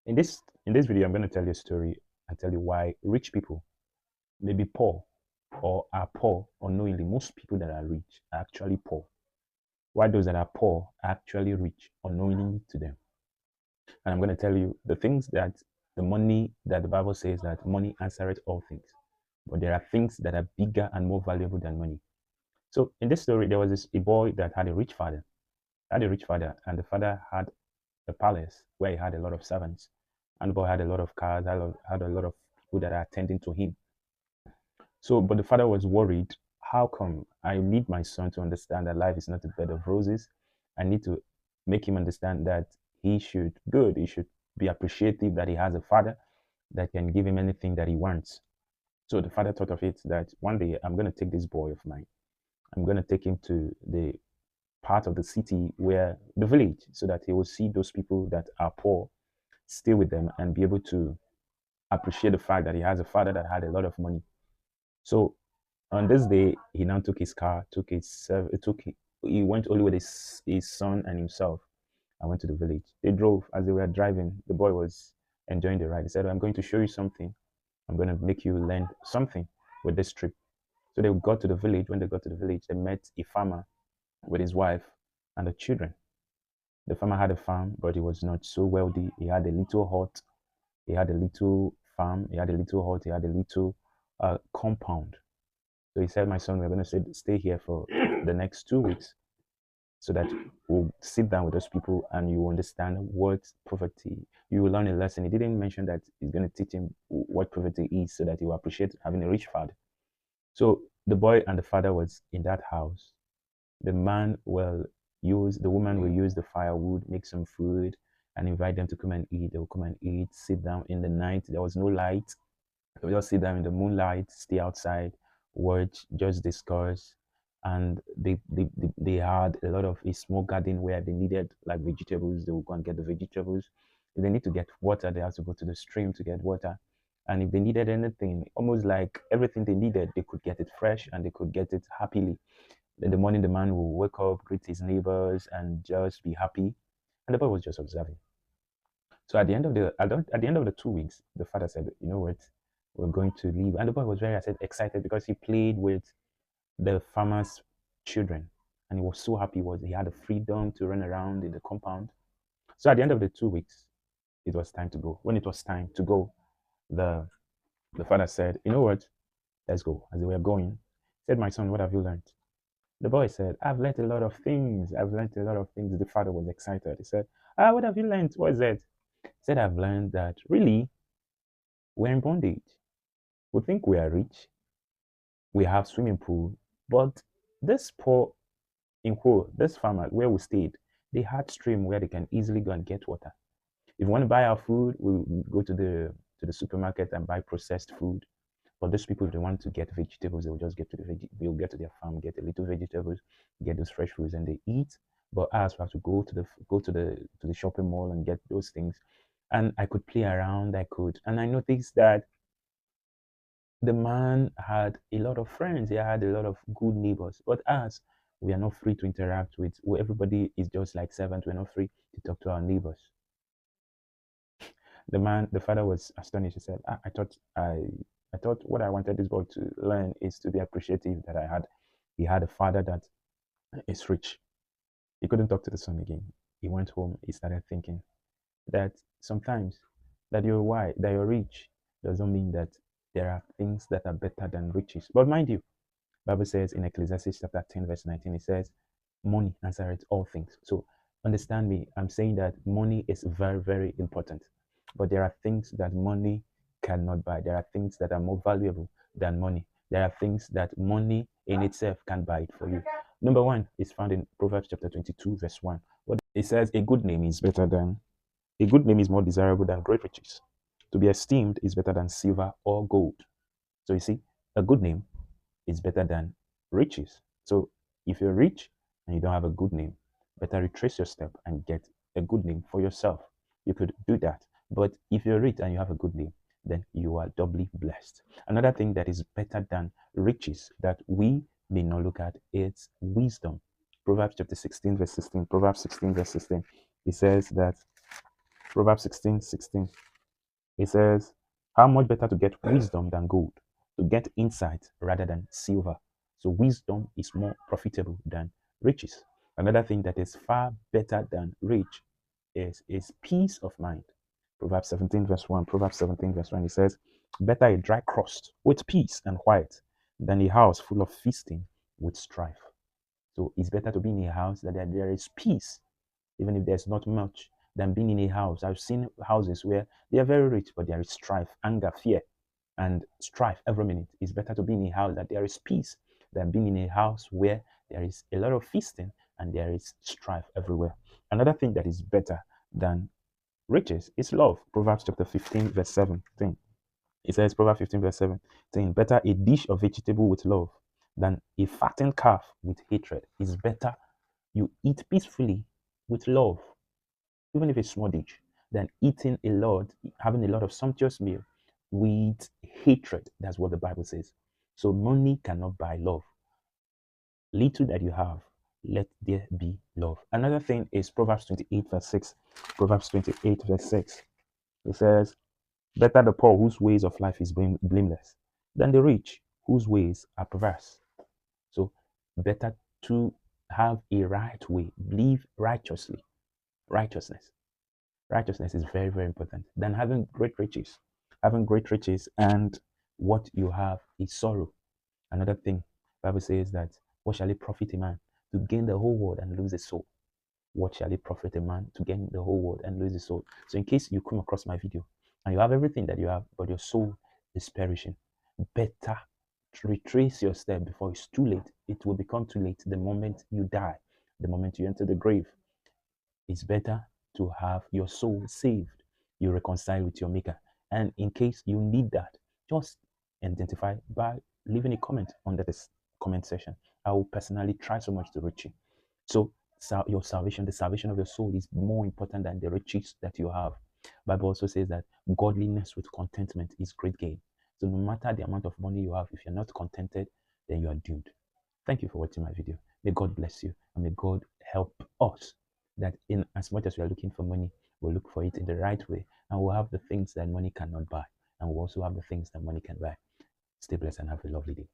In this video, I'm going to tell you a story and tell you why rich people may be poor or are poor unknowingly. Most people that are rich are actually poor. Why those that are poor are actually rich unknowingly to them. And I'm going to tell you the things that the money that the Bible says that money answereth all things. But there are things that are bigger and more valuable than money. So in this story, there was a boy that had a rich father. Had a rich father, and the father had a palace where he had a lot of servants. And the boy had a lot of cars, had a lot of people that are attending to him. So, but the father was worried. How come? I need my son to understand that life is not a bed of roses. I need to make him understand that he should be appreciative that he has a father that can give him anything that he wants. So the father thought of it that one day I'm going to take this boy of mine. I'm going to take him to the part of the city where the village so that he will see those people that are poor, stay with them and be able to appreciate the fact that he has a father that had a lot of money. So on this day, he now took his car, he went only with his son and himself and went to the village. They drove. As they were driving, the boy was enjoying the ride. He said, I'm going to show you something. I'm going to make you learn something with this trip. So they got to the village. When they got to the village, they met a farmer with his wife and the children. The farmer had a farm, but he was not so wealthy. He had a little hut. He had a little farm. He had a little hut. He had a little compound. So he said, my son, we're going to stay here for the next 2 weeks so that we'll sit down with those people and you understand what poverty, you will learn a lesson. He didn't mention that he's going to teach him what poverty is so that he will appreciate having a rich father. So the boy and the father was in that house. The woman will use the firewood, make some food, and invite them to come and eat. They will come and eat, sit down in the night. There was no light. They will just sit down in the moonlight, stay outside, watch, just discuss. And they had a small garden where they needed like vegetables. They would go and get the vegetables. If they need to get water, they have to go to the stream to get water. And if they needed anything, almost like everything they needed, they could get it fresh and they could get it happily. In the morning, the man will wake up, greet his neighbors, and just be happy. And the boy was just observing. So at the end of the 2 weeks, the father said, "You know what? We're going to leave." And the boy was very excited because he played with the farmer's children, and he was so happy. He had the freedom to run around in the compound. So at the end of the 2 weeks, it was time to go. When it was time to go, the the father said, "You know what? Let's go." As they were going, he said, "My son, what have you learned?" The boy said, "I've learned a lot of things. I've learned a lot of things." The father was excited. He said, what have you learned? What is it? He said, "I've learned that really we're in bondage. We think we are rich. We have swimming pool, but this poor, in quote, this farmer where we stayed, they had stream where they can easily go and get water. If we want to buy our food, we go to the supermarket and buy processed food. But those people, if they want to get vegetables, they'll just they'll get to their farm, get a little vegetables, get those fresh foods, and they eat. But us, we have to go to the shopping mall and get those things. And I could play around. And I noticed that the man had a lot of friends. He had a lot of good neighbors. But us, we are not free to interact with. Well, everybody is just like servants. We're not free to talk to our neighbors. The father was astonished. He said, I thought what I wanted this boy to learn is to be appreciative that he had a father that is rich. He couldn't talk to the son again. He went home. He started thinking that sometimes that you're rich doesn't mean that there are things that are better than riches. But mind you, Bible says in Ecclesiastes chapter 10, verse 19, it says, money answereth all things. So understand me, I'm saying that money is very, very important. But there are things that money cannot buy. There are things that are more valuable than money. There are things that money in itself can buy it for you. Number one is found in Proverbs chapter 22, verse 1. What it says, a good name is more desirable than great riches. To be esteemed is better than silver or gold. So you see, a good name is better than riches. So if you're rich and you don't have a good name, better retrace your step and get a good name for yourself. You could do that. But if you're rich and you have a good name, then you are doubly blessed. Another thing that is better than riches that we may not look at is wisdom. Proverbs chapter 16, verse 16. Proverbs 16, verse 16. It says that Proverbs 16:16. It says, how much better to get wisdom than gold, to get insight rather than silver. So wisdom is more profitable than riches. Another thing that is far better than rich is peace of mind. Proverbs 17 verse 1. Proverbs 17 verse 1. It says, better a dry crust with peace and quiet than a house full of feasting with strife. So it's better to be in a house that there is peace, even if there's not much, than being in a house. I've seen houses where they are very rich, but there is strife, anger, fear, and strife every minute. It's better to be in a house that there is peace than being in a house where there is a lot of feasting and there is strife everywhere. Another thing that is better than riches is love. Proverbs chapter 15, verse 17. It says, Proverbs 15, verse 17, better a dish of vegetable with love than a fattened calf with hatred. It's better you eat peacefully with love, even if it's small dish, than eating a lot, having a lot of sumptuous meal with hatred. That's what the Bible says. So money cannot buy love. Little that you have, let there be love. Another thing is Proverbs 28, verse 6. Proverbs 28, verse 6. It says, better the poor whose ways of life is blameless than the rich whose ways are perverse. So better to have a right way, live righteously. Righteousness. Righteousness is very, very important than having great riches. Having great riches and what you have is sorrow. Another thing, Bible says that what shall it profit a man to gain the whole world and lose his soul? What shall it profit a man to gain the whole world and lose his soul? So in case you come across my video and you have everything that you have, but your soul is perishing, better retrace your step before it's too late. It will become too late the moment you die, the moment you enter the grave. It's better to have your soul saved. You reconcile with your maker. And in case you need that, just identify by leaving a comment under this comment section. I will personally try so much to reach you. So your salvation, the salvation of your soul is more important than the riches that you have. Bible also says that godliness with contentment is great gain. So no matter the amount of money you have, if you're not contented, then you are doomed. Thank you for watching my video. May God bless you and may God help us that in as much as we are looking for money, we'll look for it in the right way and we'll have the things that money cannot buy and we'll also have the things that money can buy. Stay blessed and have a lovely day.